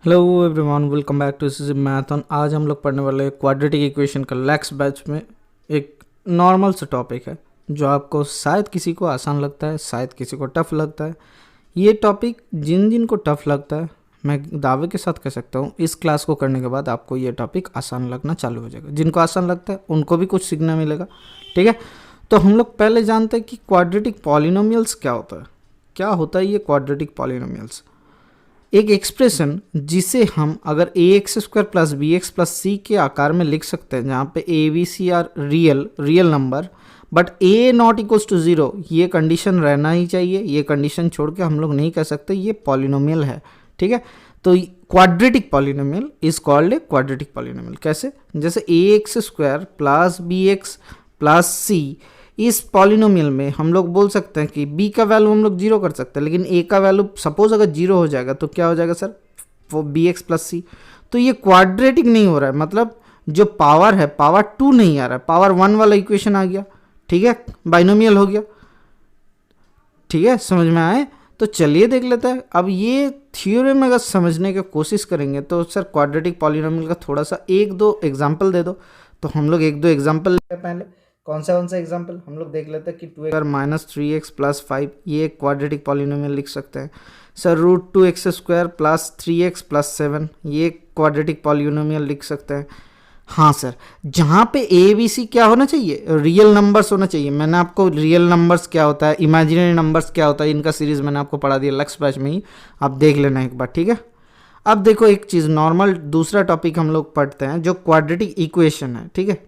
Hello everyone, welcome back to CC Maithon. आज हम लोग पढ़ने वाले क्वाड्रेटिक इक्वेशन का नेक्स्ट बैच में एक नॉर्मल सा टॉपिक है जो आपको शायद किसी को आसान लगता है, शायद किसी को टफ लगता है। ये टॉपिक जिन जिन को टफ लगता है, मैं दावे के साथ कह सकता हूँ इस क्लास को करने के बाद आपको ये टॉपिक आसान लगना चालू हो जाएगा। जिनको आसान लगता है उनको भी कुछ सीखना मिलेगा, ठीक है। तो हम लोग पहले जानते हैं कि क्वाड्रेटिक पॉलिनोमियल्स क्या होता है। क्या होता है ये क्वाड्रेटिक पॉलिनोमियल्स? एक एक्सप्रेशन जिसे हम अगर A x square plus B x plus C के आकार में लिख सकते हैं, जहाँ पे A B C are real number, but A not equals to zero, ये कंडीशन रहना ही चाहिए। ये कंडीशन छोड़ के हम लोग नहीं कह सकते ये पॉलिनोमियल है, ठीक है। तो quadratic polynomial is called a quadratic polynomial. कैसे? जैसे A x square plus B x plus C, इस पॉलिनोमियल में हम लोग बोल सकते हैं कि b का वैल्यू हम लोग जीरो कर सकते हैं, लेकिन a का वैल्यू सपोज अगर जीरो हो जाएगा तो क्या हो जाएगा सर? वो बी एक्स प्लस सी। तो ये क्वाड्रेटिक नहीं हो रहा है, मतलब जो पावर है पावर 2 नहीं आ रहा है, पावर 1 वाला इक्वेशन आ गया, ठीक है, बाइनोमियल हो गया, ठीक है। समझ में आए? तो चलिए देख लेते हैं। अब ये थ्योरम अगर समझने की कोशिश करेंगे तो सर क्वाड्रेटिक पॉलिनोमियल का थोड़ा सा एक दो एग्जाम्पल दे दो। तो हम लोग एक दो एग्जाम्पल लेते हैं। पहले कौन सा एग्जाम्पल हम लोग देख लेते हैं कि 2x माइनस 3x प्लस 5, ये एक क्वाड्रेटिक पॉलिनोमियल लिख सकते हैं। Sir root 2x square plus 3x plus 7, ये क्वाड्रेटिक पॉलिनोमियल लिख सकते हैं। हाँ सर, जहाँ पे ए बी सी क्या होना चाहिए? रियल नंबर्स होना चाहिए। मैंने आपको रियल नंबर्स क्या होता है, इमेजिनरी नंबर्स क्या होता है, इनका सीरीज मैंने आपको पढ़ा दिया नेक्स्ट बैच में ही, आप देख लेना एक बार, ठीक है। अब देखो एक चीज़, नॉर्मल दूसरा टॉपिक हम लोग पढ़ते हैं जो क्वाड्रेटिक इक्वेशन है, ठीक है।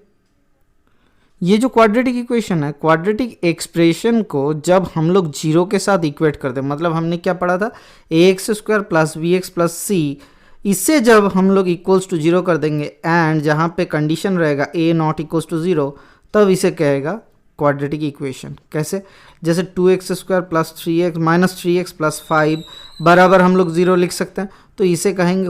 ये जो क्वाड्रेटिक इक्वेशन है, क्वाड्रेटिक एक्सप्रेशन को जब हम लोग जीरो के साथ इक्वेट करते हैं, मतलब हमने क्या पढ़ा था, A x square plus B x plus C, इससे जब हम लोग इक्वल्स टू जीरो कर देंगे एंड जहाँ पे कंडीशन रहेगा ए नॉट इक्वल्स टू जीरो, तब इसे कहेगा क्वाड्रेटिक इक्वेशन। कैसे? जैसे 2x square plus 3x minus 3x plus 5 बराबर हम लोग जीरो लिख सकते हैं, तो इसे कहेंगे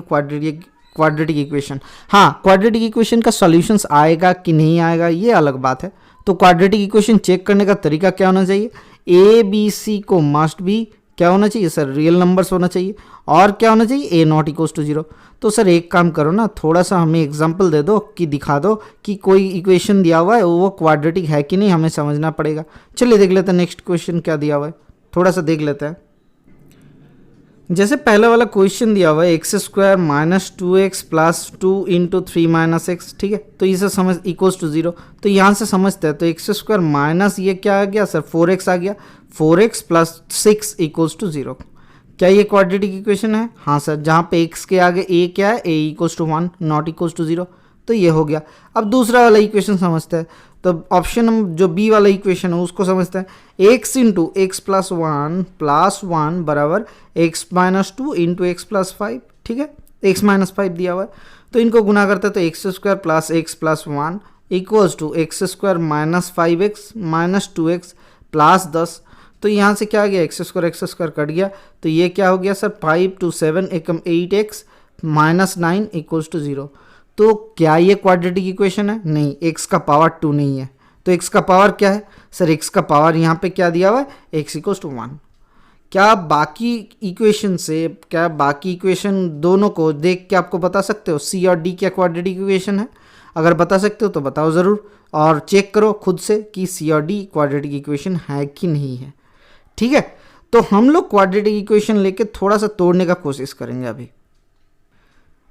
क्वाड्रेटिक इक्वेशन। हाँ, क्वाड्रेटिक इक्वेशन का सॉल्यूशंस आएगा कि नहीं आएगा ये अलग बात है। तो क्वाड्रेटिक इक्वेशन चेक करने का तरीका क्या होना चाहिए? ए बी सी को मस्ट भी क्या होना चाहिए सर? रियल नंबर्स होना चाहिए। और क्या होना चाहिए? ए नॉट इक्वल्स टू जीरो। तो सर एक काम करो ना, थोड़ा सा हमें एग्जाम्पल दे दो कि दिखा दो कि कोई इक्वेशन दिया हुआ है वो क्वाड्रेटिक है कि नहीं, हमें समझना पड़ेगा। चलिए देख लेते हैं नेक्स्ट क्वेश्चन क्या दिया हुआ है, थोड़ा सा देख लेते हैं। जैसे पहले वाला क्वेश्चन दिया हुआ है X square minus 2x plus 2 into 3 minus x, ठीक है। तो इसे समझ इक्वल्स टू जीरो, तो यहाँ से समझते हैं। तो एक्स स्क्वायर माइनस ये क्या आ गया सर? 4x आ गया, 4x plus 6 equals to zero. क्या ये क्वाड्रेटिक इक्वेशन है? हाँ सर, जहाँ पे x के आगे a क्या है? a equals to 1 not equals to zero, तो ये हो गया। अब दूसरा वाला इक्वेशन समझते हैं। तो ऑप्शन जो बी वाला इक्वेशन है उसको समझते हैं। x into x plus one बराबर x minus 2 into x plus 5, ठीक है। x माइनस 5 दिया हुआ है, तो इनको गुना करते हैं। तो x square plus x plus 1 equals to x square minus 5x minus 2x plus 10। तो यहाँ से क्या आ गया? एक्स स्क्वायर कट गया, तो ये क्या हो गया sir? 5 to 7 Ekam 8x minus 9 equals to zero. तो क्या ये क्वाड्रेटिक इक्वेशन है? नहीं, x का पावर 2 नहीं है। तो x का पावर क्या है सर? x का पावर यहाँ पे क्या दिया हुआ है? x equals to 1। क्या बाकी इक्वेशन से, क्या बाकी इक्वेशन दोनों को देख के आपको बता सकते हो c और d क्या क्वाड्रेटिक इक्वेशन है? अगर बता सकते हो तो बताओ ज़रूर, और चेक करो खुद से कि c और d क्वाड्रेटिक इक्वेशन है कि नहीं है, ठीक है। तो हम लोग क्वाड्रेटिक इक्वेशन लेके थोड़ा सा तोड़ने का कोशिश करेंगे अभी।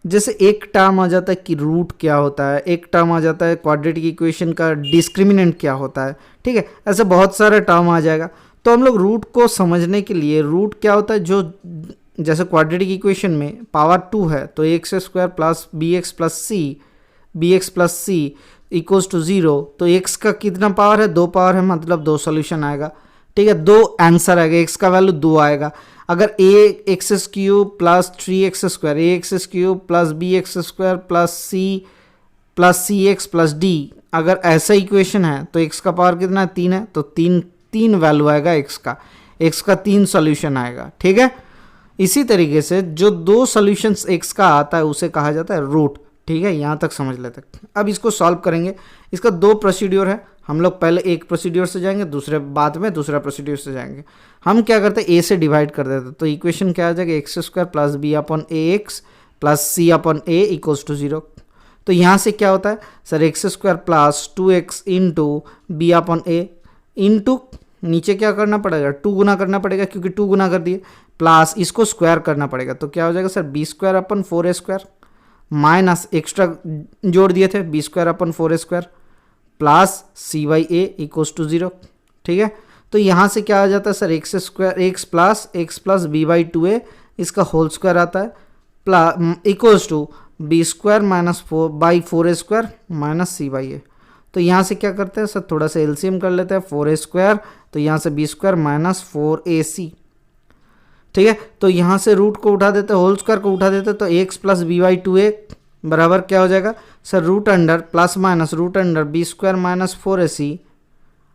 जैसे एक टर्म आ जाता है कि रूट क्या होता है, एक टर्म आ जाता है क्वाड्रेटिक इक्वेशन का डिस्क्रिमिनेंट क्या होता है, ठीक है। ऐसे बहुत सारे टर्म आ जाएगा। तो हम लोग रूट को समझने के लिए, रूट क्या होता है, जो जैसे क्वाड्रेटिक इक्वेशन में पावर 2 है, तो x square plus B x plus C equals to zero. तो एक्स का कितना पावर है? 2 पावर है, मतलब 2 सोल्यूशन आएगा, ठीक है। 2 आंसर आएगा, एक्स का वैल्यू 2 आएगा। अगर A X cube plus 3x square, A X cube plus B X square plus C X plus D, अगर ऐसा इक्वेशन है तो x का पावर कितना है? 3 है, तो तीन वैल्यू आएगा x का 3 सॉल्यूशन आएगा, ठीक है। इसी तरीके से जो 2 सॉल्यूशंस x का आता है उसे कहा जाता है रूट, ठीक है। यहाँ तक समझ लेते हैं। अब इसको सॉल्व करेंगे। इसका 2 प्रोसीड्योर है। हम लोग पहले एक प्रोसीड्योर से जाएंगे, दूसरे बाद में दूसरा प्रोसीड्योर से जाएंगे। हम क्या करते हैं? ए से डिवाइड कर देते हैं, तो इक्वेशन क्या आ जाएगा? X square plus B upon A X plus C upon A equals to 0। तो यहाँ से क्या होता है sir X square plus 2x into B upon A into नीचे क्या करना पड़ेगा 2 गुना करना पड़ेगा क्योंकि 2 गुना कर दिए, प्लस इसको स्क्वायर करना पड़ेगा। तो क्या हो जाएगा sir B square upon 4a square minus extra जोड़ दिए थे b square upon 4a square plus C by A equals to 0। ठीक है, तो यहाँ से क्या आ जाता है sir X square X plus B by 2a इसका होल स्क्वायर आता है plus equals to B square minus 4a square minus C by A. तो यहाँ से क्या करते हैं सर थोड़ा सा एलसीएम कर लेते हैं 4a स्क्वायर, तो यहाँ से बी स्क्वायर माइनस 4ac। ठीक है, तो यहाँ से रूट को उठा देते हैं होल स्क्वायर को उठा देते हैं, तो x plus B by 2a बराबर क्या हो जाएगा sir root under plus minus root under B square minus 4ac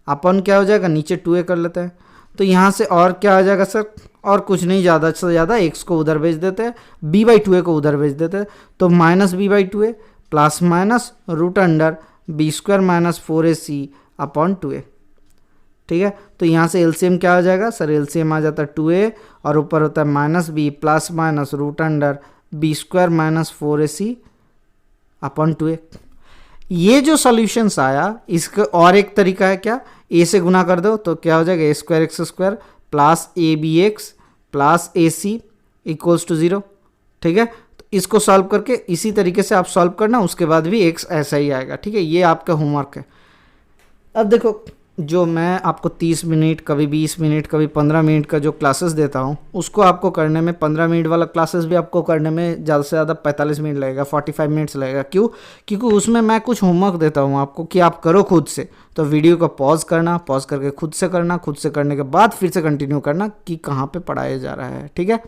upon क्या हो जाएगा नीचे 2a कर लेते हैं। तो यहाँ से और क्या आ जाएगा सर और कुछ नहीं, ज़्यादा से ज़्यादा एक्स को उधर भेज देते हैं बी बाई 2a को उधर भेज देते हैं, तो minus B by 2a plus minus root under B square minus 4ac upon 2a। ठीक है, तो यहाँ से एलसीएम क्या आ जाएगा सर एलसीएम आ जाता है 2a और ऊपर होता है minus B plus minus root under B square minus 4ac upon 2a। ये जो सॉल्यूशंस आया इसका और एक तरीका है क्या, a से गुना कर दो तो क्या हो जाएगा A square X square plus A B x plus A C equals to 0। ठीक है, तो इसको सॉल्व करके इसी तरीके से आप सॉल्व करना, उसके बाद भी x ऐसा ही आएगा। ठीक है, ये आपका होमवर्क है। अब देखो जो मैं आपको 30 मिनट कभी 20 मिनट कभी 15 मिनट का जो क्लासेस देता हूँ उसको आपको करने में 15 मिनट वाला क्लासेस भी आपको करने में ज़्यादा से ज़्यादा 45 मिनट लगेगा, 45 मिनट्स लगेगा। क्यों? क्योंकि उसमें मैं कुछ होमवर्क देता हूँ आपको कि आप करो खुद से। तो वीडियो को पॉज करना, पॉज करके खुद से करना, खुद से करने के बाद फिर से कंटिन्यू करना कि कहाँ पर पढ़ाया जा रहा है। ठीक है,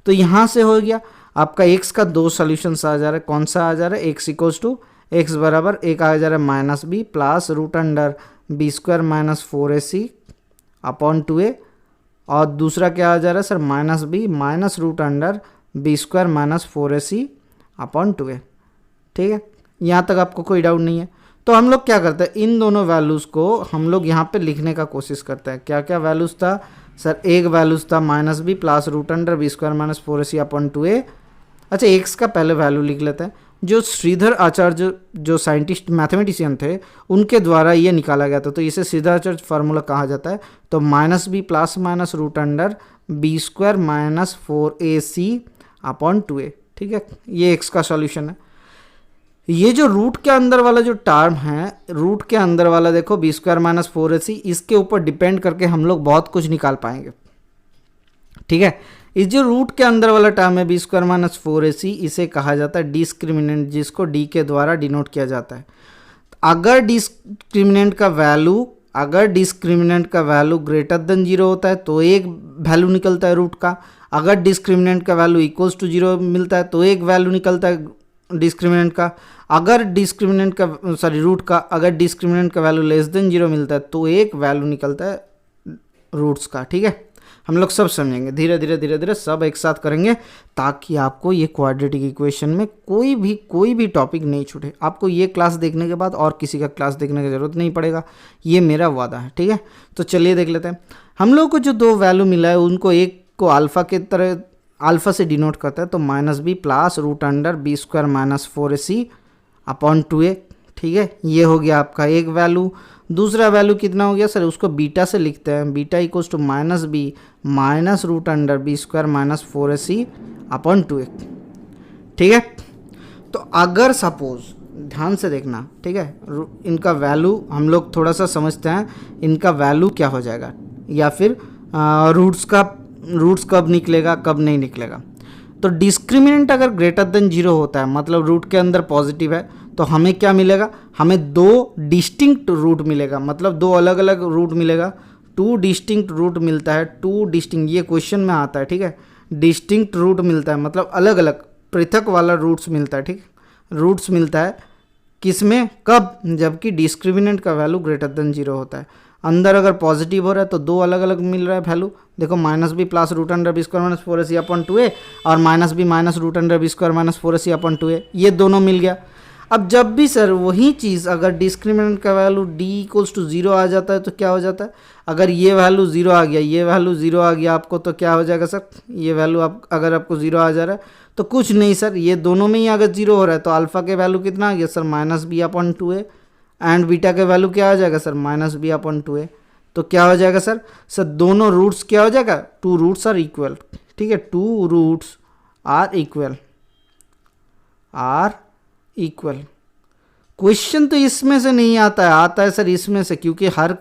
तो यहाँ से हो गया आपका एक्स का 2 सोल्यूशंस आ जा रहा है। कौन सा आ जा रहा है एक्स इक्वल्स टू एक्स बराबर एक आ जा रहा है minus B plus root under B square minus 4ac upon 2a, और दूसरा क्या आ जा रहा है sir minus b minus root under B square minus 4ac upon 2a। ठीक है, यहाँ तक आपको कोई डाउट नहीं है। तो हम लोग क्या करते हैं इन दोनों वैल्यूज़ को हम लोग यहाँ पे लिखने का कोशिश करते हैं। क्या क्या वैल्यूज़ था सर, एक वैल्यूज़ था minus B plus root under B square minus 4ac upon 2a। अच्छा, एक्स का पहले वैल्यू लिख लेते हैं। जो श्रीधर आचार्य जो साइंटिस्ट मैथमेटिशियन थे उनके द्वारा ये निकाला गया था, तो इसे श्रीधर आचार्य फार्मूला कहा जाता है। तो minus B plus minus root under B square minus 4ac upon 2a। ठीक है, ये एक्स का सॉल्यूशन है। ये जो रूट के अंदर वाला जो टर्म है, रूट के अंदर वाला देखो बी स्क्वायर माइनस 4ac, इसके ऊपर डिपेंड करके हम लोग बहुत कुछ निकाल पाएंगे। ठीक है, इस जो रूट के अंदर वाला टर्म है बी स्क्वायर माइनस 4ac, इसे कहा जाता है डिस्क्रिमिनेंट, जिसको डी के द्वारा डिनोट किया जाता है। अगर डिस्क्रिमिनेंट का वैल्यू ग्रेटर देन 0 होता है तो एक वैल्यू निकलता है रूट का। अगर डिस्क्रिमिनेंट का वैल्यू इक्वल्स टू 0 मिलता है तो एक वैल्यू निकलता है डिस्क्रिमिनेंट का। अगर डिस्क्रिमिनेंट का रूट का अगर डिस्क्रिमिनेंट का वैल्यू लेस देन 0 मिलता है तो एक वैल्यू निकलता है रूट्स का। ठीक है, हम लोग सब समझेंगे, धीरे धीरे सब एक साथ करेंगे ताकि आपको ये क्वाड्रेटिक इक्वेशन में कोई भी टॉपिक नहीं छूटे। आपको ये क्लास देखने के बाद और किसी का क्लास देखने की ज़रूरत नहीं पड़ेगा, ये मेरा वादा है। ठीक है, तो चलिए देख लेते हैं। हम लोग को जो 2 वैल्यू मिला है उनको एक को अल्फ़ा के तरह अल्फ़ा से डिनोट करता है, तो minus B plus root under B square minus 4ac upon 2a। ठीक है, ये हो गया आपका एक वैल्यू। दूसरा वैल्यू कितना हो गया सर, उसको बीटा से लिखते हैं, beta equals to minus b minus root under B square minus 4ac upon 2a। ठीक है, तो अगर सपोज ध्यान से देखना, ठीक है, इनका वैल्यू हम लोग थोड़ा सा समझते हैं, इनका वैल्यू क्या हो जाएगा या फिर रूट्स कब निकलेगा कब नहीं निकलेगा। तो डिस्क्रिमिनेंट अगर ग्रेटर देन 0 होता है, मतलब रूट के अंदर पॉजिटिव है, तो हमें क्या मिलेगा, हमें 2 डिस्टिंक्ट रूट मिलेगा, मतलब 2 अलग अलग रूट मिलेगा। 2 डिस्टिंक्ट रूट मिलता है, 2 डिस्टिंक्ट, ये क्वेश्चन में आता है। ठीक है, डिस्टिंक्ट रूट मिलता है मतलब अलग अलग पृथक वाला रूट्स मिलता है। ठीक, रूट्स मिलता है किसमें, कब, जबकि डिस्क्रिमिनेंट का वैल्यू ग्रेटर देन 0 होता है। अंदर अगर पॉजिटिव हो रहा है तो 2 अलग अलग मिल रहा है वैल्यू। देखो minus B plus root under B square minus 4ac upon 2a और minus b minus root under B square minus 4ac upon 2a, ये दोनों मिल गया। अब जब भी सर वही चीज़ अगर डिस्क्रिमिनेंट का वैल्यू डी इक्वल्स टू 0 आ जाता है तो क्या हो जाता है, अगर ये वैल्यू 0 आ गया, ये वैल्यू 0 आ गया आपको, तो क्या हो जाएगा सर, ये वैल्यू आप अगर आपको 0 आ जा रहा है तो कुछ नहीं सर, ये दोनों में ही अगर 0 हो रहा है तो अल्फ़ा के वैल्यू कितना आ गया सर, -b/2a, एंड बीटा के वैल्यू क्या आ जाएगा सर, -b/2a। तो क्या हो जाएगा सर, दोनों रूट्स क्या हो जाएगा, 2 रूट्स आर इक्वल, ठीक है, 2 रूट्स आर इक्वल। क्वेश्चन तो इसमें से नहीं आता है, आता है सर इसमें से, क्योंकि हर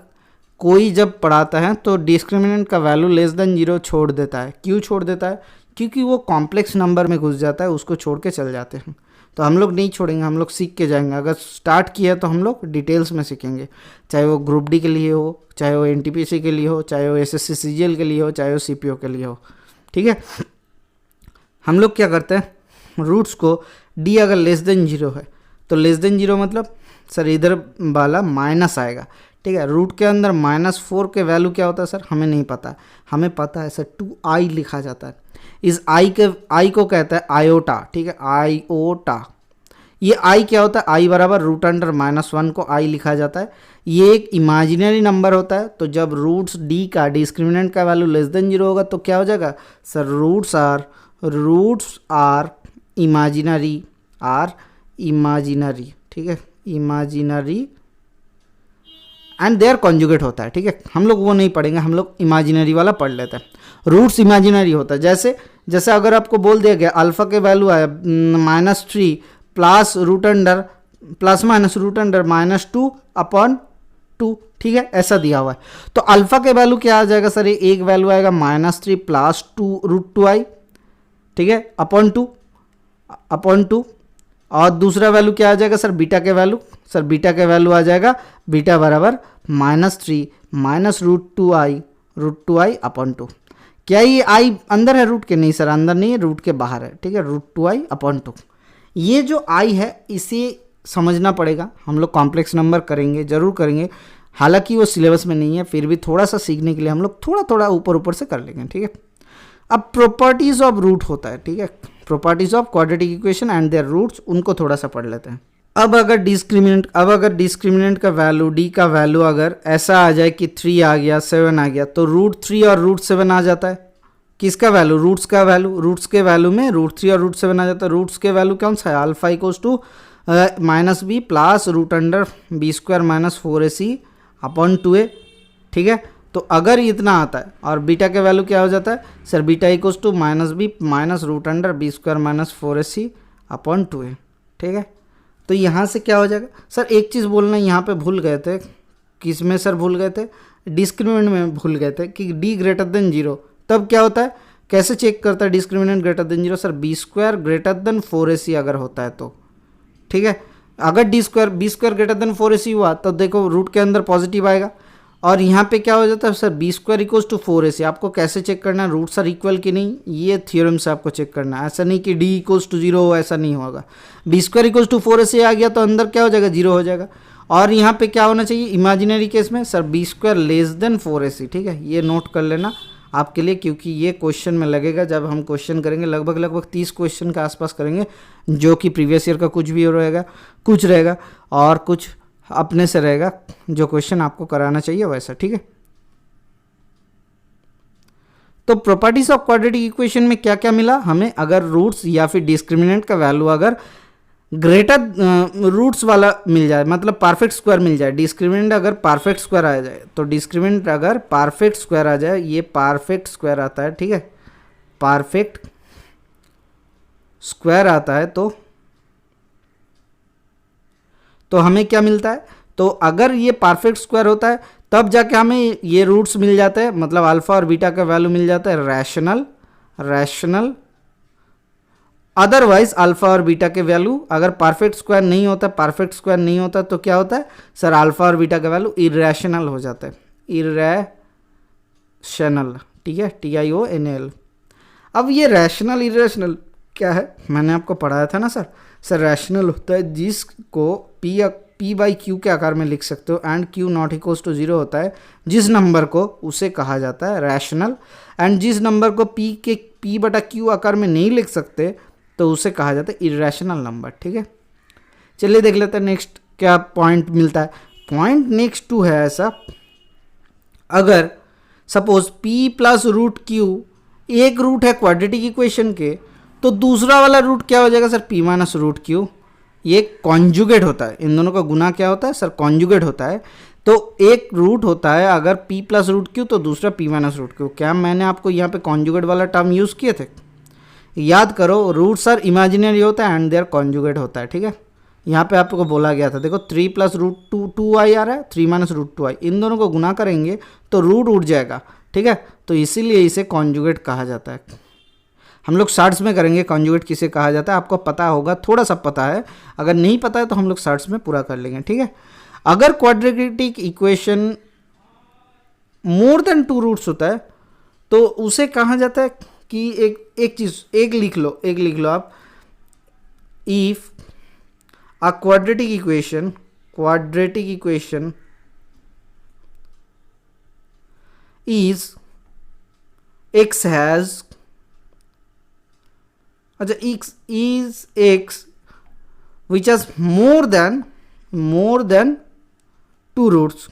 कोई जब पढ़ाता है तो डिस्क्रिमिनेंट का वैल्यू लेस देन 0 छोड़ देता है। क्यों छोड़ देता है, क्योंकि वो कॉम्प्लेक्स नंबर में घुस जाता है, उसको छोड़ के चल जाते हैं। तो हम लोग नहीं छोड़ेंगे, हम लोग सीख के जाएंगे। अगर स्टार्ट किया तो हम लोग डिटेल्स में सीखेंगे, चाहे वो ग्रुप डी के लिए हो, चाहे वो एनटीपीसी के लिए हो, चाहे वो एसएससी सीजीएल के लिए हो, चाहे वो सीपीओ के लिए हो, ठीक है। हम लोग क्या करते हैं, रूट्स को डी अगर लेस देन 0 है तो लेस देन 0 मतलब सर इधर वाला माइनस आएगा, ठीक है। रूट के अंदर -4 के वैल्यू क्या होता है सर, हमें नहीं पता है, हमें पता है सर 2i लिखा जाता है। इस आई को कहता है आयोटा, ठीक है, आयोटा। ये आई क्या होता है, आई बराबर √(-1) को आई लिखा जाता है। ये एक इमेजिनरी नंबर होता है, तो जब रूट्स डी का डिस्क्रिमिनेंट का वैल्यू लेस देन 0 होगा तो क्या हो जाएगा सर, रूट्स आर इमेजिनरी, ठीक है, इमेजिनरी एंड देयर कॉन्जुगेट होता है, ठीक है। हम लोग वो नहीं पढ़ेंगे, हम लोग इमेजिनरी वाला पढ़ लेते हैं। रूट्स इमेजिनरी होता है, जैसे अगर आपको बोल दिया गया अल्फा के वैल्यू आया -3 प्लस -2/2, ठीक है, ऐसा दिया हुआ है। तो अल्फा के वैल्यू क्या आ जाएगा सर, एक वैल्यू आएगा -3 + 2√2i, ठीक है, अपॉन टू। और दूसरा वैल्यू क्या आ जाएगा सर, बीटा के वैल्यू, सर बीटा के वैल्यू आ जाएगा बीटा बराबर -3 -√2i अपॉन 2। क्या ये आई अंदर है रूट के, नहीं सर अंदर नहीं है, रूट के बाहर है, ठीक है, √2i अपॉन 2। ये जो आई है इसे समझना पड़ेगा, हम लोग कॉम्प्लेक्स नंबर करेंगे, जरूर करेंगे, हालांकि वो सिलेबस में नहीं है, फिर भी थोड़ा सा सीखने के लिए हम लोग थोड़ा ऊपर से कर लेंगे, ठीक है। अब प्रॉपर्टीज ऑफ रूट होता है, ठीक है, properties of quadratic equation and their roots, उनको थोड़ा सा पढ़ लेते हैं। अब अगर डिस्क्रिमिनेंट का वैल्यू डी का वैल्यू अगर ऐसा आ जाए कि 3 आ गया, 7 आ गया, तो √3 और √7 आ जाता है। किसका वैल्यू, रूट्स का वैल्यू, रूट्स के वैल्यू में √3 और √7 आ जाता है। रूट्स के वैल्यू कौन सा है, alpha equals to -b plus √(b²-4ac upon 2a, ठीक है। तो अगर इतना आता है और बीटा के वैल्यू क्या हो जाता है sir, beta equals to -b -√(b²-4ac upon 2a, ठीक है। तो यहाँ से क्या हो जाएगा सर, एक चीज़ बोलना यहाँ पे भूल गए थे, किस में सर भूल गए थे, डिस्क्रिमिनेंट में भूल गए थे कि d ग्रेटर देन 0, तब क्या होता है, कैसे चेक करता है discriminant greater than 0 sir, b² greater than 4ac अगर होता है तो, ठीक है। अगर b² ग्रेटर देन 4ac हुआ तो देखो रूट के अंदर पॉजिटिव आएगा, और यहाँ पे क्या हो जाता है sir, b² equals to 4ac। आपको कैसे चेक करना है, रूट्स आर इक्वल कि नहीं, ये थ्योरम से आपको चेक करना है, ऐसा नहीं कि d इक्वल्स टू 0 हो, ऐसा नहीं होगा। b² इक्वल्स टू 4ac आ गया तो अंदर क्या हो जाएगा, 0 हो जाएगा। और यहाँ पे क्या होना चाहिए इमेजिनरी केस में sir, b² less than 4ac, ठीक है, ये नोट कर लेना आपके लिए, क्योंकि ये क्वेश्चन में लगेगा जब हम क्वेश्चन करेंगे, लगभग 30 क्वेश्चन के आसपास करेंगे, जो कि प्रीवियस ईयर का कुछ भी रहेगा, कुछ रहेगा और कुछ अपने से रहेगा, जो क्वेश्चन आपको कराना चाहिए वैसा, ठीक है। तो प्रॉपर्टीज ऑफ क्वाड्रेटिक इक्वेशन में क्या क्या मिला हमें, अगर रूट्स या फिर डिस्क्रिमिनेंट का वैल्यू अगर ग्रेटर रूट्स वाला मिल जाए, मतलब परफेक्ट स्क्वायर मिल जाए, डिस्क्रिमिनेंट अगर परफेक्ट स्क्वायर आ जाए, तो डिस्क्रिमिनेंट अगर परफेक्ट स्क्वायर आ जाए, ये परफेक्ट स्क्वायर आता है, ठीक है, परफेक्ट स्क्वायर आता है, तो हमें क्या मिलता है, तो अगर ये परफेक्ट स्क्वायर होता है तब जाके हमें ये रूट्स मिल जाते हैं, मतलब अल्फा और बीटा का वैल्यू मिल जाता है रैशनल। अदरवाइज अल्फा और बीटा के वैल्यू अगर परफेक्ट स्क्वायर नहीं होता तो क्या होता है सर, अल्फा और बीटा का वैल्यू इरेशनल हो जाता है, इरेशनल, ठीक है, TIONAL। अब ये रैशनल इरेशनल क्या है, मैंने आपको पढ़ाया था ना सर रैशनल होता है जिसको p/q के आकार में लिख सकते हो, and q not equals to 0 होता है जिस नंबर को, उसे कहा जाता है रैशनल। एंड जिस नंबर को p/q आकार में नहीं लिख सकते तो उसे कहा जाता है इरेशनल नंबर, ठीक है। चलिए देख लेते हैं नेक्स्ट क्या पॉइंट मिलता है। पॉइंट नेक्स्ट टू है ऐसा, अगर suppose p plus root q एक रूट है क्वाड्रेटिक इक्वेशन के, तो दूसरा वाला रूट क्या हो जाएगा sir, p minus root q. ये कॉन्जुगेट होता है, इन दोनों का गुना क्या होता है सर, कॉन्जुगेट होता है। तो एक रूट होता है अगर p प्लस रूट क्यू तो दूसरा p माइनस रूट क्यू। क्या मैंने आपको यहाँ पे कॉन्जुगेट वाला टर्म यूज़ किए थे? याद करो, रूट्स आर इमेजिनरी होता है एंड देयर कॉन्जुगेट होता है, ठीक है। यहाँ पे आपको बोला गया था, देखो 3 प्लस रूट टू आई आ रहा है, 3 माइनस रूट 2i, इन दोनों को गुना करेंगे तो रूट उठ जाएगा, ठीक है। तो इसीलिए इसे कॉन्जुगेट कहा जाता है। हम लोग शॉर्ट्स में करेंगे कॉन्जुगेट किसे कहा जाता है, आपको पता होगा, थोड़ा सा पता है, अगर नहीं पता है तो हम लोग शॉर्ट्स में पूरा कर लेंगे, ठीक है। अगर quadratic equation more than 2 roots होता है तो उसे कहा जाता है कि एक लिख लो आप, if a quadratic equation is x has, अच्छा x is x which has more than 2 roots,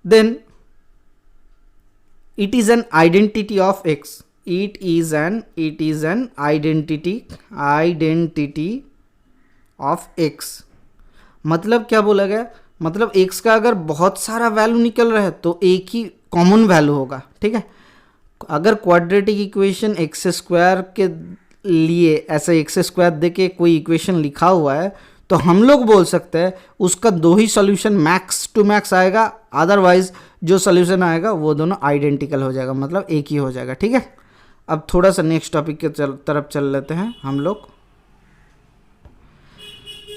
then it is an identity of x. It is an identity of x। मतलब क्या बोला गया, मतलब x का अगर बहुत सारा वैल्यू निकल रहा है तो एक ही कॉमन वैल्यू होगा, ठीक है। अगर क्वाड्रेटिक इक्वेशन एक्स स्क्वायर के लिए ऐसे एक्स स्क्वायर दे के कोई इक्वेशन लिखा हुआ है तो हम लोग बोल सकते हैं उसका 2 ही सॉल्यूशन मैक्स टू मैक्स आएगा, अदरवाइज जो सॉल्यूशन आएगा वो दोनों आइडेंटिकल हो जाएगा, मतलब एक ही हो जाएगा, ठीक है। अब थोड़ा सा नेक्स्ट टॉपिक के तरफ चल लेते हैं हम लोग।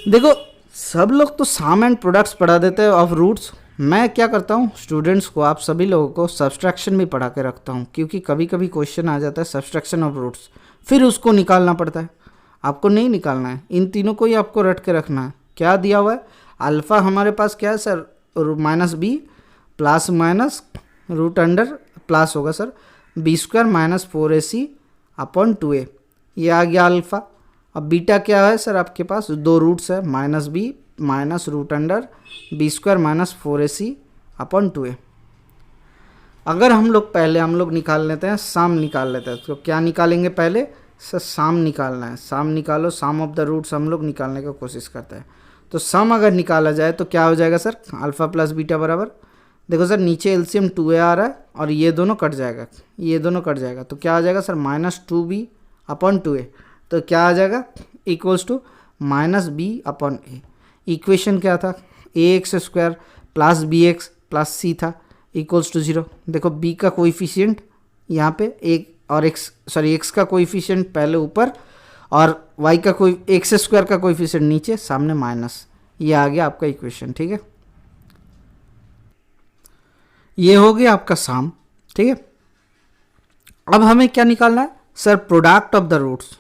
देखो सब लोग तो सम एंड प्रोडक्ट्स पढ़ा देते हैं ऑफ रूट्स, मैं क्या करता हूँ स्टूडेंट्स को, आप सभी लोगों को सब्सट्रैक्शन भी पढ़ा के रखता हूँ, क्योंकि कभी कभी क्वेश्चन आ जाता है सब्सट्रैक्शन ऑफ रूट्स, फिर उसको निकालना पड़ता है। आपको नहीं निकालना है, इन तीनों को ही आपको रट के रखना है। क्या दिया हुआ है, अल्फ़ा हमारे पास क्या है sir, minus B plus minus root under plus होगा sir B square minus 4ac upon 2a, ये आ गया अल्फ़ा। अब बीटा क्या है सर, आपके पास 2 रूट्स है, minus b minus root under B square minus 4ac upon 2a। अगर हम लोग निकाल लेते हैं, सम निकाल लेते हैं, तो क्या निकालेंगे पहले सर, सम निकालना है। सम निकालो, सम ऑफ द रूट्स हम लोग निकालने की कोशिश करते हैं। तो सम अगर निकाला जाए तो क्या हो जाएगा सर, अल्फ़ा प्लस बीटा बराबर, देखो सर नीचे एलसीएम 2a आ रहा है और ये दोनों कट जाएगा, ये दोनों कट जाएगा, तो क्या आ जाएगा sir minus 2b upon 2a। तो क्या आ जाएगा equals to minus b upon a। Equation क्या था, ax square plus bx plus c था इक्वल्स टू 0। देखो b का कोइफिशिएंट यहाँ पे एक और x का कोइफिशिएंट पहले ऊपर और y का कोई एक्स स्क्वायर का कोइफिशिएंट नीचे, सामने माइनस, ये आ गया आपका इक्वेशन, ठीक है। ये हो गया आपका सम, ठीक है। अब हमें क्या निकालना है sir, product of the roots.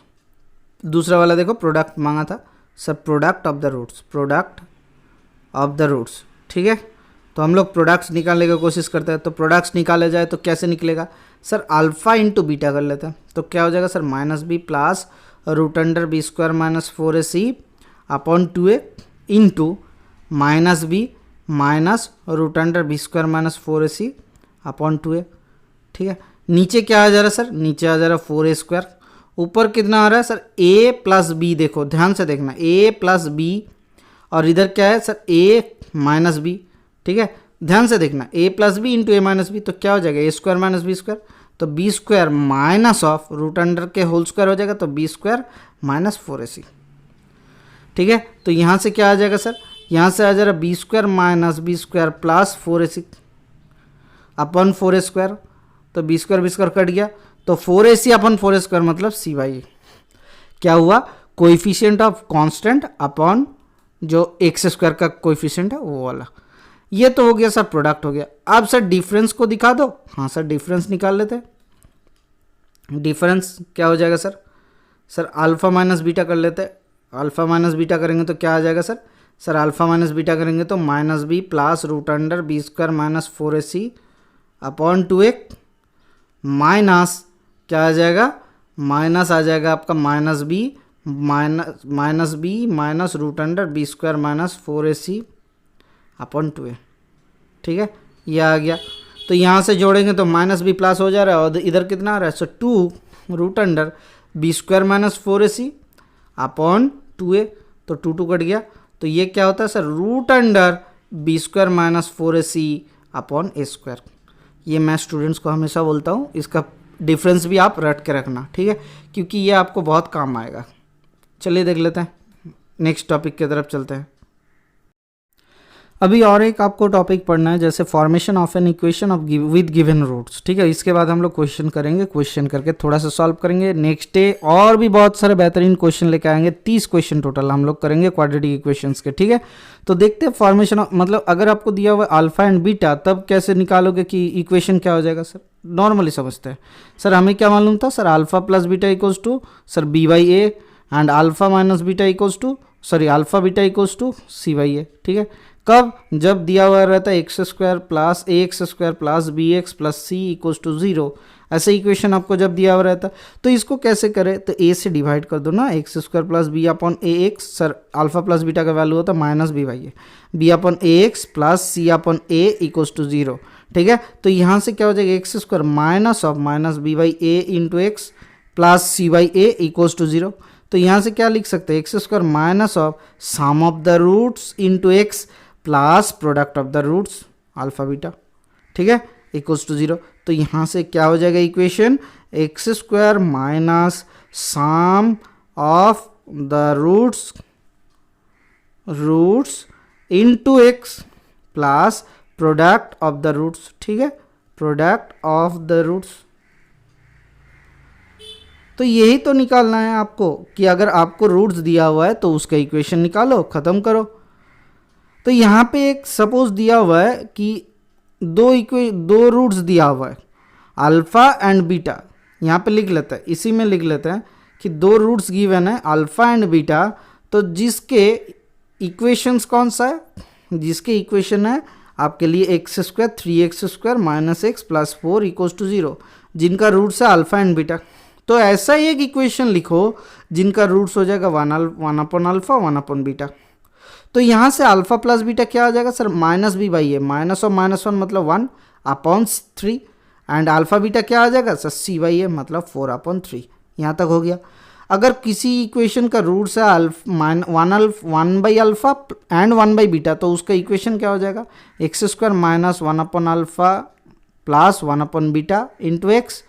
दूसरा वाला देखो प्रोडक्ट मांगा था sir, product of the roots, ठीक है। तो हम लोग प्रोडक्ट्स निकालने की कोशिश करते हैं, तो प्रोडक्ट्स निकाले जाए तो कैसे निकलेगा सर, अल्फ़ा इंटू बीटा कर लेते हैं, तो क्या हो जाएगा sir minus B plus root under B square minus 4ac upon 2a into minus b minus root under B square minus 4ac upon 2a, ठीक है। नीचे क्या आ जा रहा है सर, नीचे आ जा रहा है 4a स्क्वायर, ऊपर कितना आ रहा है सर a प्लस बी, देखो ध्यान से देखना a प्लस बी और इधर क्या है सर a माइनस बी, ठीक है। ध्यान से देखना a plus B into a minus B, तो क्या हो जाएगा a square minus B square, तो B square minus of root under के होल स्क्वायर हो जाएगा, तो बी स्क्वायर माइनस 4ac, ठीक है। तो यहाँ से क्या आ जाएगा सर, यहाँ से आ जा रहा b square minus B square plus 4ac upon 4a square, तो बी स्क्वायर कट गया, तो 4ac अपन 4a स्क्वायर मतलब c/a। क्या हुआ, कोइफिशिएंट ऑफ कांस्टेंट अपॉन जो एक्स स्क्वायर का कोइफिशिएंट है वो वाला। ये तो हो गया सर, प्रोडक्ट हो गया। अब सर डिफरेंस को दिखा दो, हाँ सर डिफरेंस निकाल लेते हैं। डिफरेंस क्या हो जाएगा सर, अल्फ़ा माइनस बीटा कर लेते हैं। अल्फ़ा माइनस बीटा करेंगे तो क्या आ जाएगा सर अल्फ़ा माइनस बीटा करेंगे तो minus B plus root under B square minus 4ac upon 2a minus क्या आ जाएगा माइनस आ जाएगा आपका minus b minus root under B square minus 4ac upon 2a। ठीक है, ये आ गया। तो यहाँ से जोड़ेंगे तो माइनस बी प्लस हो जा रहा है और इधर कितना आ रहा है, so 2 root under B square minus 4ac upon 2a। तो 2 कट गया, तो ये क्या होता है sir, root under B square minus 4ac upon A square. ये मैं स्टूडेंट्स को हमेशा बोलता हूँ, इसका डिफरेंस भी आप रट के रखना, ठीक है, क्योंकि ये आपको बहुत काम आएगा। चलिए देख लेते हैं, नेक्स्ट टॉपिक की तरफ चलते हैं। अभी और एक आपको टॉपिक पढ़ना है, जैसे formation of an equation of with given roots. ठीक है, इसके बाद हम लोग क्वेश्चन करेंगे, क्वेश्चन करके थोड़ा सा सॉल्व करेंगे। नेक्स्ट डे और भी बहुत सारे बेहतरीन क्वेश्चन लेके आएंगे, 30 क्वेश्चन टोटल हम लोग करेंगे क्वाड्रेटिक इक्वेशंस के। ठीक है, तो देखते हैं फॉर्मेशन मतलब अगर आपको दिया हुआ अल्फा एंड बीटा, तब कैसे निकालोगे कि इक्वेशन क्या हो जाएगा सर। नॉर्मली समझते हैं सर, हमें क्या मालूम था sir, alpha plus beta equals to sir B by A and alpha minus beta equals to alpha beta equals to C by A. ठीक है, कब, जब दिया हुआ रहता है X square plus A x square plus B x plus C equals to 0, ऐसे equation आपको जब दिया हुआ रहता है। तो इसको कैसे करें, तो ए से डिवाइड कर दो ना, X square plus B upon A X, sir alpha plus beta का वैल्यू होता है minus B by A, B upon A X plus C upon A equals to 0। ठीक है, तो यहाँ से क्या हो जाएगा, x square minus of minus B by A into x plus C by A equals to 0। तो यहाँ से क्या लिख सकते हैं, X square minus of some of the roots into x plus product of the roots alpha beta. ठीक है, equals to 0। तो यहाँ से क्या हो जाएगा equation, x square minus sum of the roots into x plus product of the roots. ठीक है, प्रोडक्ट ऑफ द रूट्स। तो यही तो निकालना है आपको कि अगर आपको रूट्स दिया हुआ है तो उसका इक्वेशन निकालो, खत्म करो। तो यहाँ पे एक सपोज दिया हुआ है कि दो रूट्स दिया हुआ है अल्फा एंड बीटा, यहाँ पे लिख लेते हैं, इसी में लिख लेते हैं कि 2 रूट्स गिवन है अल्फा एंड बीटा। तो जिसके इक्वेशंस कौन सा है, जिसके इक्वेशन है आपके लिए x square 3x square minus x plus 4 equals to 0, जिनका रूट्स है अल्फा एंड बीटा। तो ऐसा ही एक इक्वेशन लिखो जिनका रूट्स हो जाएगा 1 अपॉन अल्फा 1 अपॉन बीटा। तो यहाँ से अल्फा प्लस बीटा क्या आ जाएगा sir, minus B by a, minus और माइनस 1 मतलब 1 अपॉन 3, एंड अल्फा बीटा क्या आ जाएगा सर, सी बाई ए मतलब 4 अपॉन 3। यहाँ तक हो गया। अगर किसी इक्वेशन का रूट्स है 1 by alpha and 1 by beta, तो उसका इक्वेशन क्या हो जाएगा, x square minus 1 upon alpha plus 1 upon beta into x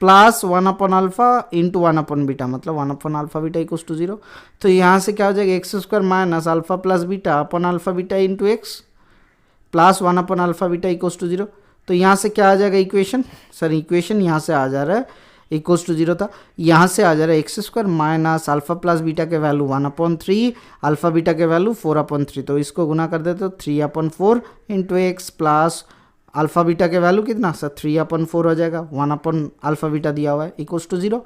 plus 1 upon alpha into 1 upon beta मतलब 1 upon alpha beta equals to 0। तो यहाँ से क्या हो जाएगा, x square minus alpha plus beta upon alpha beta into x plus 1 upon alpha beta equals to 0। तो यहाँ से क्या आ जाएगा इक्वेशन, सर इक्वेशन यहाँ से आ जा रहा है इक्वल्स टू 0 था, यहाँ से आ जा रहा है X square minus alpha plus beta के वैल्यू 1 अपॉन 3, अल्फा बीटा के वैल्यू 4 अपॉन 3। तो इसको गुना कर देते तो 3 upon 4 into x plus alpha beta के वैल्यू कितना सर 3 अपॉन 4 हो जाएगा, 1 अपॉन अल्फा बीटा दिया हुआ है इक्वल्स टू 0।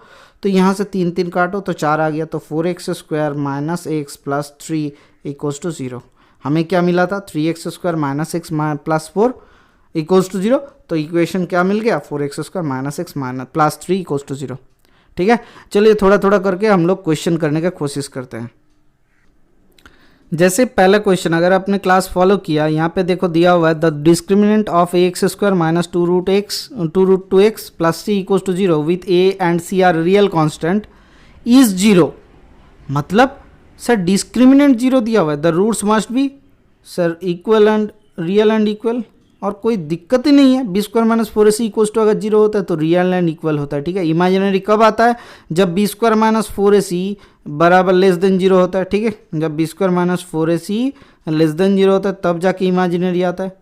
तो यहाँ से 3 काटो तो 4 आ गया, तो 4x square minus x plus 3 equals to 0। हमें क्या मिला था, 3x square minus x plus 4 equals to 0। तो इक्वेशन क्या मिल गया, 4x square minus x minus plus 3 equals to 0। ठीक है, चलिए थोड़ा थोड़ा करके हम लोग क्वेश्चन करने का कोशिश करते हैं। जैसे पहला क्वेश्चन अगर आपने क्लास फॉलो किया, यहाँ पे देखो दिया हुआ है the discriminant of a x square minus 2 root 2x plus C equals to 0 with a and c are real constant is 0। मतलब सर डिस्क्रिमिनेंट 0 दिया हुआ है, the roots must be sir equal and real and equal, और कोई दिक्कत ही नहीं है। B square minus 4ac equals to अगर 0 होता है तो रियल एंड इक्वल होता है। ठीक है, इमेजिनरी कब आता है, जब बी स्क्वायर माइनस 4ac बराबर लेस देन 0 होता है। ठीक है, जब b square minus 4ac less then 0 होता है तब जाके इमेजिनरी आता है।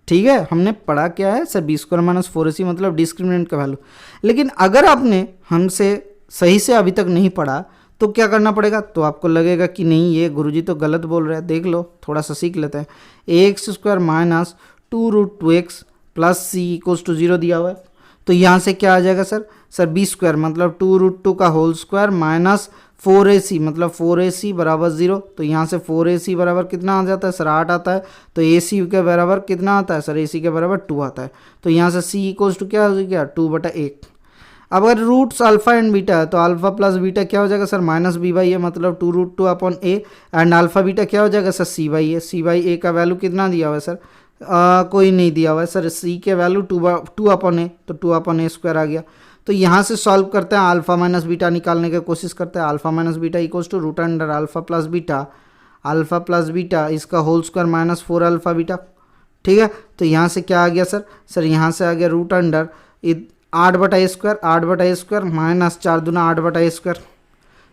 ठीक है, हमने पढ़ा क्या है sir, B square minus 4ac मतलब डिस्क्रिमिनेंट का वैल्यू। लेकिन अगर आपने हमसे सही से अभी तक नहीं पढ़ा तो क्या करना पड़ेगा, तो आपको लगेगा कि नहीं ये गुरुजी तो गलत बोल रहे हैं, देख लो थोड़ा सा सीख लेते हैं। A x square minus 2 root 2x plus C equals to 0 दिया हुआ है, तो यहाँ से क्या आ जाएगा सर बी स्क्वायर मतलब 2 रूट 2 का होल स्क्वायर माइनस 4ac मतलब 4ac बराबर 0। तो यहाँ से 4ac बराबर कितना आ जाता है सर 8 आता है, तो ac के बराबर कितना आता है सर ac के बराबर 2 आता है। तो यहाँ से c इक्वल्स टू क्या हो गया 2/1। अब अगर रूट्स अल्फा एंड बीटा है तो अल्फा प्लस बीटा क्या हो जाएगा sir minus B by A, मतलब 2√2 upon A, and alpha beta क्या हो जाएगा sir C by A. C by A का वैल्यू कितना दिया हुआ है सर, कोई नहीं दिया हुआ है सर। सी के वैल्यू 2 अपॉन ए, तो 2 अपॉन ए स्क्वायर आ गया। तो यहाँ से सॉल्व करते हैं, अल्फा माइनस बीटा निकालने की कोशिश करते हैं। Alpha minus beta equals to root under alpha plus beta इसका whole square minus 4 alpha beta, ठीक है। तो यहाँ से क्या आ गया सर यहाँ से आ गया रूट अंडर 8/a² माइनस 4 दूना 8/a²।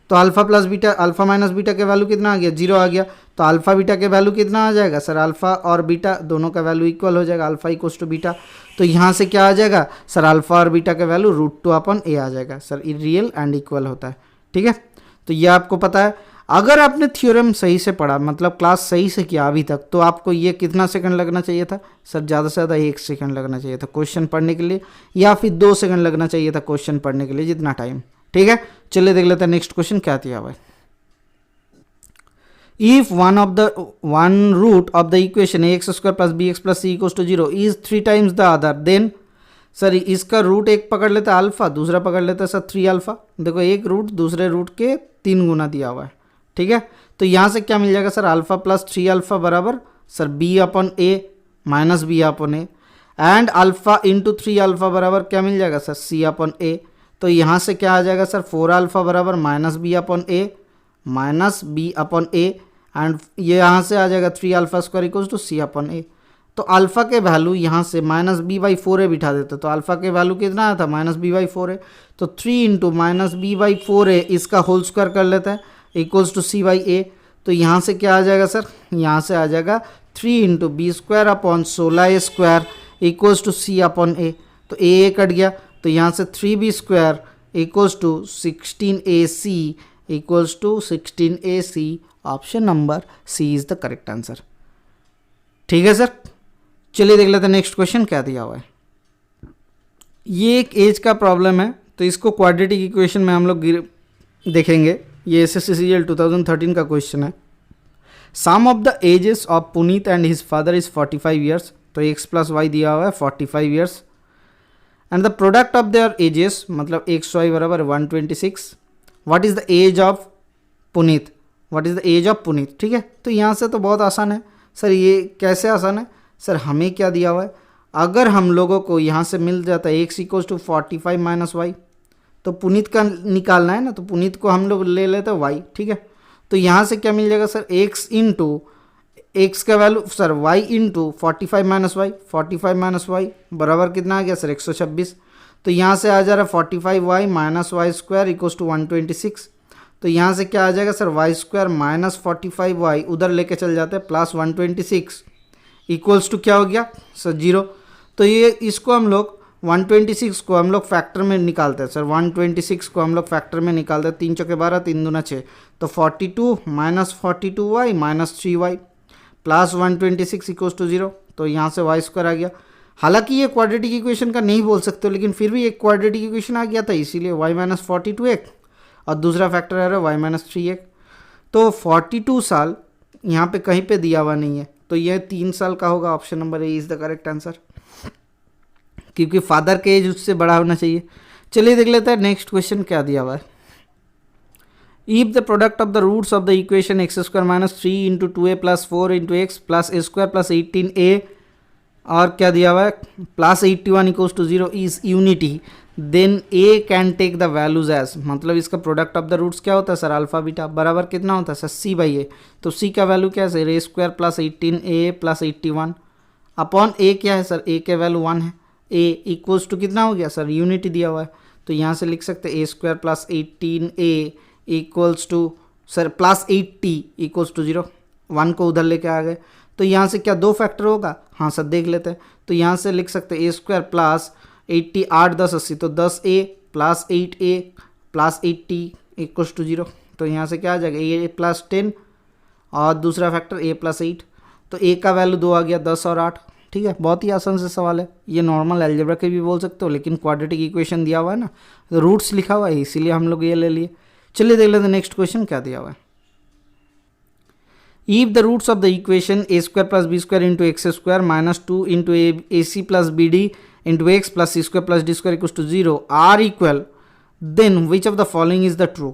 तो अल्फा माइनस बीटा के वैल्यू कितना आ गया, 0 आ गया। तो अल्फा बीटा के वैल्यू कितना आ जाएगा सर, अल्फा और बीटा दोनों का वैल्यू इक्वल हो जाएगा, अल्फा इक्वल्स टू बीटा। तो यहाँ से क्या आ जाएगा सर, अल्फा और बीटा का वैल्यू √2 अपॉन ए आ जाएगा सर, रियल एंड इक्वल होता है, ठीक है। तो ये आपको पता है। अगर आपने थ्योरम सही से पढ़ा, मतलब क्लास सही से किया अभी तक, तो आपको ये कितना सेकंड लगना चाहिए था सर, ज़्यादा से ज़्यादा 1 सेकंड लगना चाहिए था क्वेश्चन पढ़ने के लिए, या फिर 2 सेकंड लगना चाहिए था क्वेश्चन पढ़ने के लिए, जितना टाइम, ठीक है। चलिए देख लेते हैं नेक्स्ट क्वेश्चन क्या दिया हुआ है। If one root of the equation ax² plus bx plus c equals to 0 is 3 times the other, then sir इसका रूट एक पकड़ लेता है अल्फा, दूसरा पकड़ लेता है सर 3 अल्फा। देखो एक रूट दूसरे रूट के 3 गुना दिया हुआ है, ठीक है। तो यहाँ से क्या मिल जाएगा सर, अल्फा प्लस 3 अल्फा बराबर sir b upon a minus B upon A, and alpha into 3 alpha बराबर क्या मिल जाएगा सर, c अपॉन ए। तो यहाँ से क्या आ जाएगा सर, 4 अल्फा बराबर minus B upon A, and ये यहाँ से आ जाएगा 3 alpha square equals to c upon A. तो अल्फा के वैल्यू यहाँ से माइनस बी बाई 4a बिठा देते, तो अल्फा के वैल्यू कितना आया था, माइनस बी बाई 4a। तो 3 into minus B by 4a इसका होल स्क्वायर कर लेते हैं equals to c by A. तो यहाँ से क्या आ जाएगा सर, यहाँ से आ जाएगा 3 into B square upon 16a² equals to c upon A. तो a कट गया, तो यहाँ से 3b² equals to 16ac equals to 16ac। Option number C is the correct answer, ठीक है सर। चलिए देख लेते हैं नेक्स्ट क्वेश्चन क्या दिया हुआ है। ये एक एज का प्रॉब्लम है, तो इसको क्वाड्रेटिक इक्वेशन में हम लोग देखेंगे। ये SSCGL 2013 का क्वेश्चन है। Sum of the ages of Puneet and his father is 45 years, तो x प्लस वाई दिया हुआ है 45 years, and the product of their ages मतलब x y बराबर 126। What is the age of Puneet, what is the age of Puneet, ठीक है। तो यहाँ से तो बहुत आसान है सर। ये कैसे आसान है सर, हमें क्या दिया हुआ है, अगर हम लोगों को यहाँ से मिल जाता है x equals to 45 minus y, तो पुनीत का निकालना है ना, तो पुनीत को हम लोग ले लेते हैं y, ठीक है। तो यहाँ से क्या मिल जाएगा सर, x इंटू एक्स का value sir y into 45 minus y बराबर कितना आ गया सर 126। तो यहाँ से आ जा रहा है 45y minus y square equals to 126। तो यहाँ से क्या आ जाएगा sir, Y square minus 45y उधर लेके चल जाते हैं प्लस 126 इक्वल्स टू क्या हो गया सर 0। तो ये इसको हम लोग 126 को हम लोग फैक्टर में निकालते हैं सर, 126 को हम लोग फैक्टर में निकालते हैं, 3 चौके 12 3 दूना 6, तो 42 minus 42y minus 3y plus 126 equals to 0। तो यहाँ से वाई स्क्वायर आ गया। हालांकि ये क्वाड्रेटिक इक्वेशन का नहीं बोल सकते, लेकिन फिर भी एक क्वाड्रेटिक इक्वेशन आ गया था, इसीलिए y माइनस 42 एक और दूसरा फैक्टर आ रहा है y माइनस 3 एक। तो 42 साल यहाँ पे कहीं पे दिया हुआ नहीं है, तो ये 3 साल का होगा। Option number A is the correct answer, क्योंकि फादर के एज उससे बड़ा होना चाहिए। चलिए देख लेते हैं नेक्स्ट क्वेश्चन क्या दिया हुआ है। If the product of the roots of the equation x square minus 3 into 2a plus 4 into x plus A square plus 18a और क्या दिया हुआ है plus 81 equals to 0 is unity, then a can take the values as, मतलब इसका product of the roots क्या होता है सर, अल्फा बीटा बराबर कितना होता है सर c बाई ए। तो c का वैल्यू क्या है sir, a square plus 18a plus 81 upon a क्या है सर, a के वैल्यू 1 है, a इक्वल्स टू कितना हो गया सर, यूनिटी दिया हुआ है। तो यहाँ से लिख सकते हैं a square plus 18a equals to sir plus 80 equals to 0, 1 को उधर लेके आ गए। तो यहाँ से क्या 2 फैक्टर होगा, हाँ सर देख लेते हैं। तो यहाँ से लिख सकते हैं a स्क्वायर प्लस 80 8 10 80, तो 10a plus 8a plus 80 equals to 0। तो यहाँ से क्या आ जाएगा a प्लस 10 और दूसरा फैक्टर a प्लस 8, तो a का वैल्यू 2 आ गया 10 और 8, ठीक है। बहुत ही आसान से सवाल है, ये नॉर्मल अलजेब्रा के भी बोल सकते हो, लेकिन क्वाड्रेटिक इक्वेशन दिया हुआ है ना, तो रूट्स लिखा हुआ है इसीलिए हम लोग ये ले लिए। चलिए देख लेते हैं नेक्स्ट क्वेश्चन क्या दिया हुआ है। If the roots of the equation a square plus B square into x square minus 2 into ac plus bd into x plus c square plus d square equal to 0 are equal, then which of the following is the true.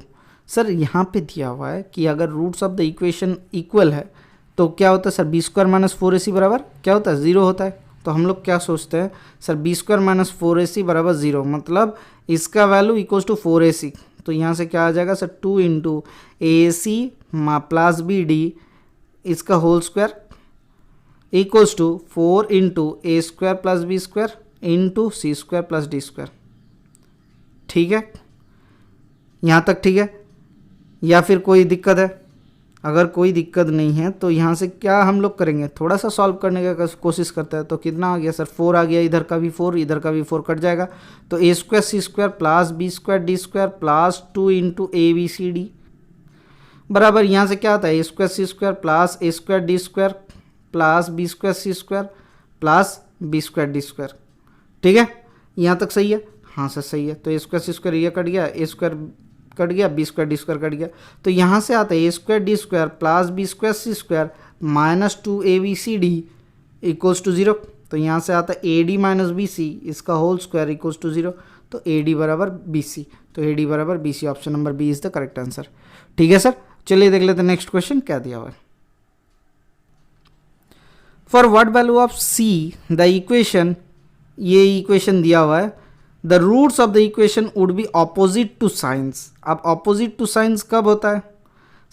Sir यहाँ पे दिया हुआ है कि अगर roots of the equation equal है तो क्या होता है sir, B square minus 4ac बराबर क्या होता है, 0 होता है। तो हम लोग क्या सोचते हैं sir, B square minus 4ac बराबर 0, मतलब इसका वैल्यू इक्वल्स टू 4ac। तो यहाँ से क्या आ जाएगा sir, 2 into a c plus b d इसका whole square equals to 4 into a square plus B square into c square plus d square. ठीक है, यहाँ तक ठीक है या फिर कोई दिक्कत है? अगर कोई दिक्कत नहीं है तो यहाँ से क्या हम लोग करेंगे, थोड़ा सा सॉल्व करने का कोशिश करते हैं। तो कितना आ गया सर, 4 आ गया, इधर का भी 4 इधर का भी 4 कट जाएगा। तो A square C square plus B square D square plus 2 into A B C D बराबर यहाँ से क्या आता है, A square C square plus A square D square plus B square C square plus B square D square. ठीक है, यहाँ तक सही है? हाँ सर सही है। तो ए स्क्वायर सी स्क्वायर ये कट गया, ए स्क्वायर कट गया, B square D square cut गया। तो यहाँ से आता है A square D square plus B square C square minus 2 A B C D equals to 0। तो यहाँ से आता है A D minus B C इसका होल स्क्वायर इक्वल्स टू 0। तो ए डी बराबर बी सी, तो ए डी बराबर b c, option number b is the correct answer. ठीक है सर, चलिए देख लेते हैं नेक्स्ट क्वेश्चन क्या दिया हुआ है। For what value of c the equation, ये इक्वेशन दिया हुआ है, the roots of the equation would be opposite to signs. अब ऑपोजिट टू साइंस कब होता है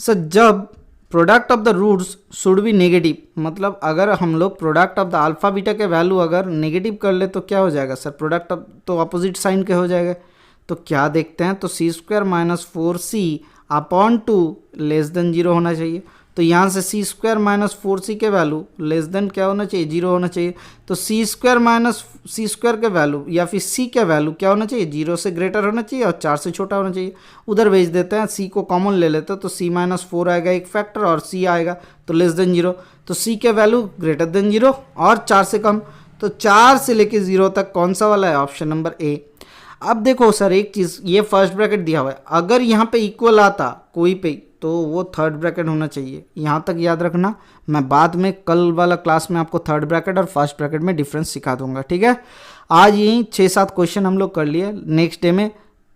सर, जब product of the roots should be negative. मतलब अगर हम लोग product of the alpha beta के वैल्यू अगर नेगेटिव कर ले तो क्या हो जाएगा सर, प्रोडक्ट ऑफ तो अपोजिट साइन के हो जाएगा। तो क्या देखते हैं, तो C square minus 4c upon 2 less then 0 होना चाहिए। तो यहाँ से सी स्क्वायर माइनस 4c के वैल्यू लेस देन क्या होना चाहिए, 0 होना चाहिए। तो सी स्क्वायर माइनस सी स्क्वायर के वैल्यू या फिर c के वैल्यू क्या होना चाहिए, 0 से ग्रेटर होना चाहिए और 4 से छोटा होना चाहिए। उधर भेज देते हैं, c को कॉमन ले लेते हैं तो c माइनस 4 आएगा एक फैक्टर और c आएगा तो लेस देन 0। तो c के वैल्यू ग्रेटर देन 0 और 4 से कम। तो 4 से लेके 0 तक कौन सा वाला है, ऑप्शन नंबर ए। अब देखो सर एक चीज़, ये फर्स्ट ब्रैकेट दिया हुआ है, अगर यहाँ पे इक्वल आता कोई पे तो वो थर्ड ब्रैकेट होना चाहिए। यहाँ तक याद रखना, मैं बाद में कल वाला क्लास में आपको थर्ड ब्रैकेट और फर्स्ट ब्रैकेट में डिफरेंस सिखा दूंगा। ठीक है, आज यही 6-7 क्वेश्चन हम लोग कर लिए। नेक्स्ट डे में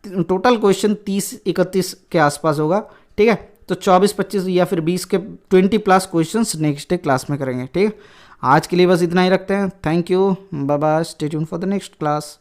टोटल क्वेश्चन 30-31 के आसपास होगा। ठीक है, तो 24-25 या फिर 20 के 20+ क्वेश्चन नेक्स्ट डे क्लास में करेंगे। ठीक है, आज के लिए बस इतना ही रखते हैं। Thank you, bye bye, stay tune for the next class.